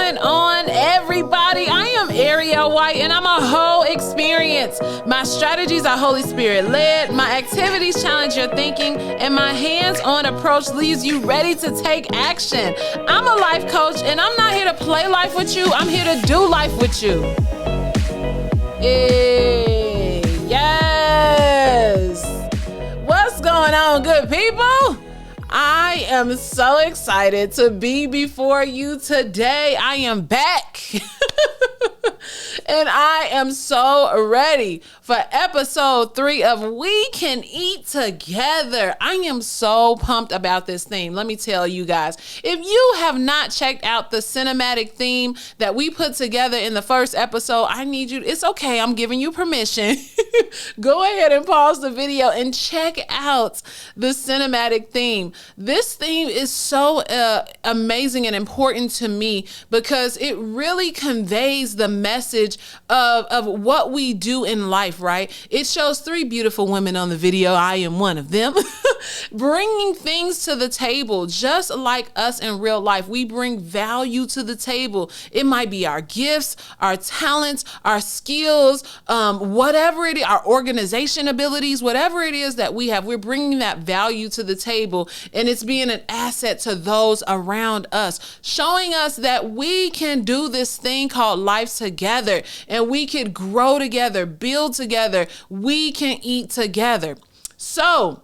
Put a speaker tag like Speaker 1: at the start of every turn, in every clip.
Speaker 1: going on, everybody? I am Ariel White, and I'm a whole experience. My strategies are Holy Spirit led, my activities challenge your thinking, and my hands-on approach leaves you ready to take action. I'm a life coach, and I'm not here to play life with you. I'm here to do life with you. Yes. What's going on, good people? I am so excited to be before you today. I am back. And I am so ready for episode 3 of We Can Eat Together. I am so pumped about this theme. Let me tell you guys, if you have not checked out the cinematic theme that we put together in the first episode, I need you. It's okay. I'm giving you permission. Go ahead and pause the video and check out the cinematic theme. This theme is so amazing and important to me because it really conveys the message of what we do in life, right? It shows 3 beautiful women on the video. I am one of them. Bringing things to the table, just like us in real life. We bring value to the table. It might be our gifts, our talents, our skills, whatever it is, our organization abilities, whatever it is that we have, we're bringing that value to the table, and it's being an asset to those around us, showing us that we can do this thing called life together, and we can grow together, build together, we can eat together. So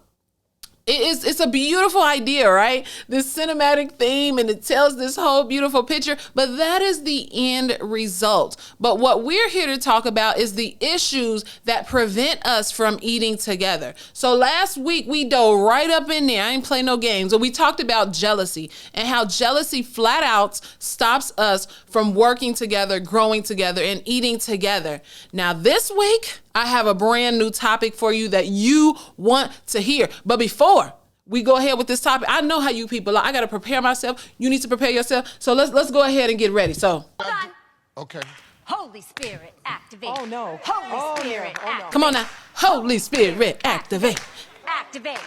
Speaker 1: it's a beautiful idea, right? This cinematic theme, and it tells this whole beautiful picture, but that is the end result. But what we're here to talk about is the issues that prevent us from eating together. So last week we dove right up in there. I ain't play no games. So we talked about jealousy and how jealousy flat out stops us from working together, growing together, and eating together. Now this week, I have a brand new topic for you that you want to hear. But before we go ahead with this topic, I know how you people are. I got to prepare myself. You need to prepare yourself. So let's go ahead and get ready. So,
Speaker 2: Hold on.
Speaker 3: Okay.
Speaker 2: Holy Spirit, activate.
Speaker 4: Oh, no.
Speaker 2: Holy Spirit,
Speaker 4: no.
Speaker 2: activate.
Speaker 1: come on now. Holy Spirit, activate.
Speaker 2: Activate.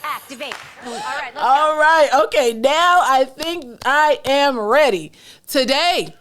Speaker 2: Activate. All right, let's go.
Speaker 1: All right. Okay. Now I think I am ready. Today,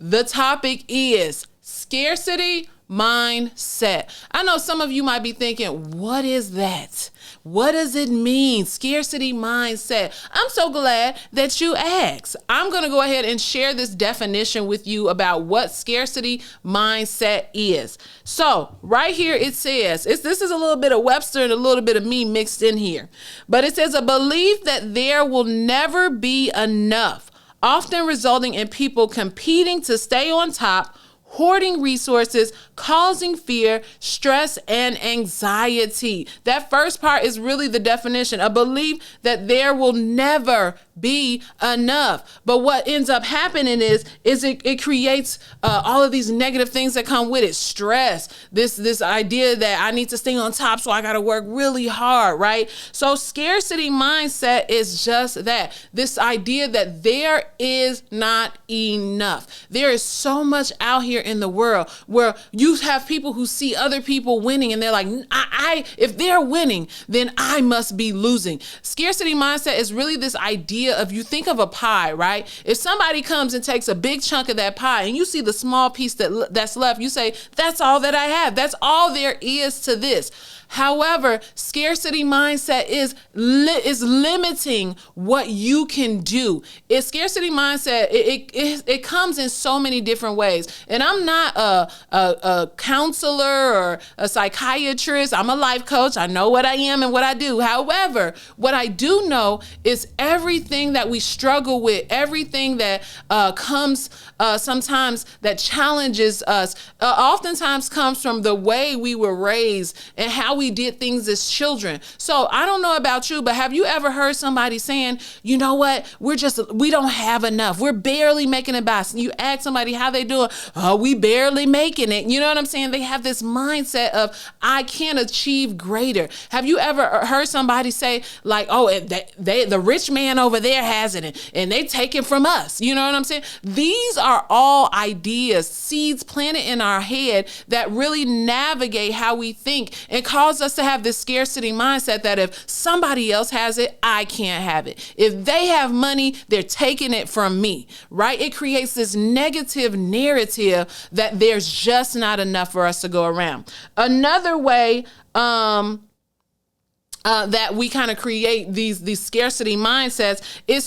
Speaker 1: the topic is scarcity mindset. I know some of you might be thinking, what is that? What does it mean? Scarcity mindset. I'm so glad that you asked. I'm going to go ahead and share this definition with you about what scarcity mindset is. So right here it says, this is a little bit of Webster and a little bit of me mixed in here, but it says a belief that there will never be enough, often resulting in people competing to stay on top, hoarding resources, causing fear, stress, and anxiety. That first part is really the definition, a belief that there will never be enough. But what ends up happening is it creates all of these negative things that come with it. Stress, this idea that I need to stay on top, so I got to work really hard, right? So scarcity mindset is just that, this idea that there is not enough. There is so much out here in the world where you have people who see other people winning and they're like, if they're winning, then I must be losing. Scarcity mindset is really this idea of, you think of a pie, right? If somebody comes and takes a big chunk of that pie and you see the small piece that's left, you say, that's all that I have. That's all there is to this. However, scarcity mindset is limiting what you can do. Scarcity mindset, it comes in so many different ways. And I'm not a counselor or a psychiatrist. I'm a life coach. I know what I am and what I do. However, what I do know is everything that we struggle with, everything that comes sometimes that challenges us, oftentimes comes from the way we were raised and how we did things as children. So I don't know about you, but have you ever heard somebody saying, you know what, we don't have enough. We're barely making it by. You ask somebody how they doing, oh, we barely making it. You know what I'm saying? They have this mindset of, I can't achieve greater. Have you ever heard somebody say like, oh, the rich man over there has it and they take it from us? You know what I'm saying? These are all ideas, seeds planted in our head that really navigate how we think and cause caused us to have this scarcity mindset that if somebody else has it, I can't have it. If they have money, they're taking it from me, right? It creates this negative narrative that there's just not enough for us to go around. Another way, that we kind of create these scarcity mindsets is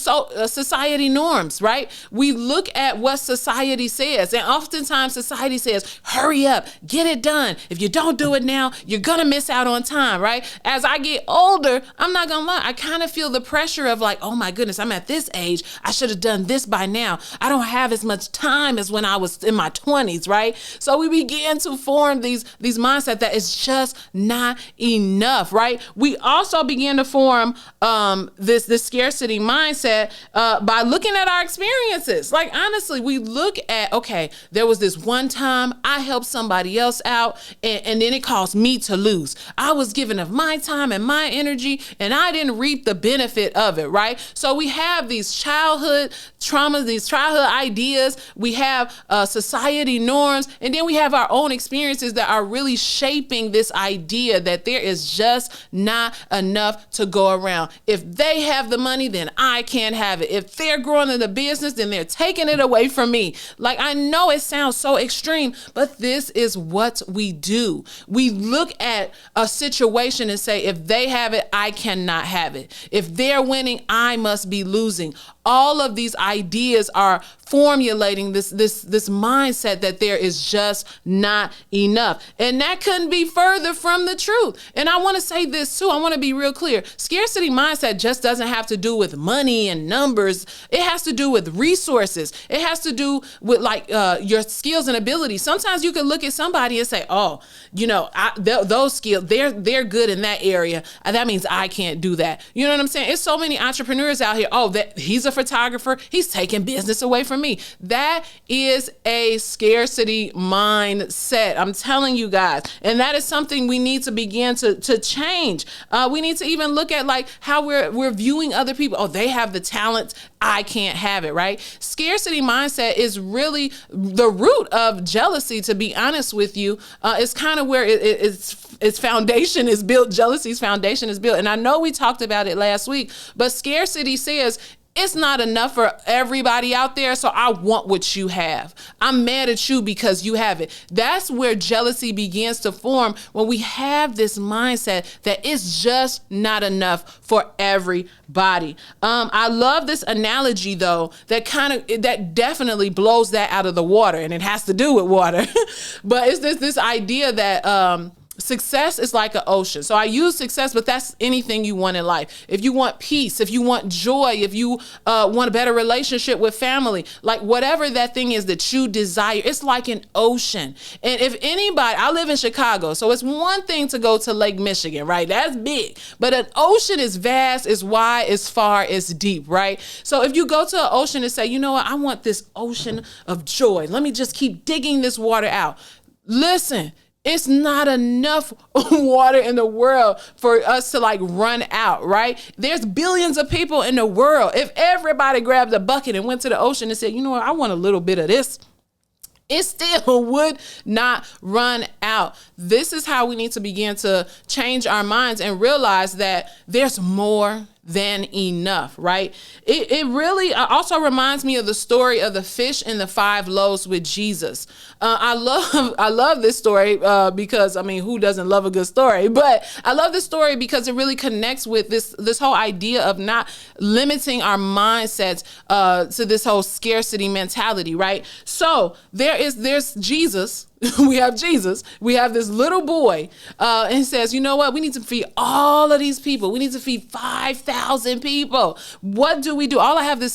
Speaker 1: society norms, right? We look at what society says, and oftentimes society says, hurry up, get it done. If you don't do it now, you're gonna miss out on time, right? As I get older, I'm not gonna lie, I kind of feel the pressure of like, oh my goodness, I'm at this age, I should have done this by now. I don't have as much time as when I was in my 20s, right? So we begin to form these mindset that it's just not enough, right? We also began to form this scarcity mindset by looking at our experiences. Like, honestly, we look at, okay, there was this one time I helped somebody else out, and then it caused me to lose. I was giving of my time and my energy, and I didn't reap the benefit of it, right? So we have these childhood traumas, these childhood ideas, we have society norms, and then we have our own experiences that are really shaping this idea that there is just not enough to go around. If they have the money, then I can't have it. If they're growing in the business, then they're taking it away from me. Like, I know it sounds so extreme, but this is what we do. We look at a situation and say, if they have it, I cannot have it. If they're winning, I must be losing. All of these ideas are formulating this mindset that there is just not enough. And that couldn't be further from the truth. And I want to say this too. I want to be real clear. Scarcity mindset just doesn't have to do with money and numbers. It has to do with resources. It has to do with like your skills and abilities. Sometimes you can look at somebody and say, oh, you know, those skills, they're good in that area. That means I can't do that. You know what I'm saying? It's so many entrepreneurs out here. Oh, that he's a photographer. He's taking business away from me. That is a scarcity mindset. I'm telling you guys. And that is something we need to begin to change. We need to even look at like how we're viewing other people. Oh, they have the talent, I can't have it, right? Scarcity mindset is really the root of jealousy, to be honest with you. It's kind of where its foundation is built. Jealousy's foundation is built. And I know we talked about it last week, but scarcity says, it's not enough for everybody out there, so I want what you have. I'm mad at you because you have it. That's where jealousy begins to form, when we have this mindset that it's just not enough for everybody. I love this analogy though, that definitely blows that out of the water, and it has to do with water. But it's this idea that success is like an ocean. So I use success, but that's anything you want in life. If you want peace, if you want joy, if you want a better relationship with family, like whatever that thing is that you desire, it's like an ocean. And if anybody, I live in Chicago, so it's one thing to go to Lake Michigan, right? That's big. But an ocean is vast, is wide, is far, is deep, right? So if you go to an ocean and say, you know what, I want this ocean of joy. Let me just keep digging this water out. Listen, it's not enough water in the world for us to like run out, right? There's billions of people in the world. If everybody grabbed a bucket and went to the ocean and said, you know what, I want a little bit of this, it still would not run out. This is how we need to begin to change our minds and realize that there's more than enough, right? It really also reminds me of the story of the fish and the 5 loaves with Jesus. I love this story because, I mean, who doesn't love a good story? But I love this story because it really connects with this whole idea of not limiting our mindsets to this whole scarcity mentality, right? So there's Jesus. We have Jesus. We have this little boy, and he says, you know what? We need to feed all of these people. We need to feed 5,000 people. What do we do? All I have is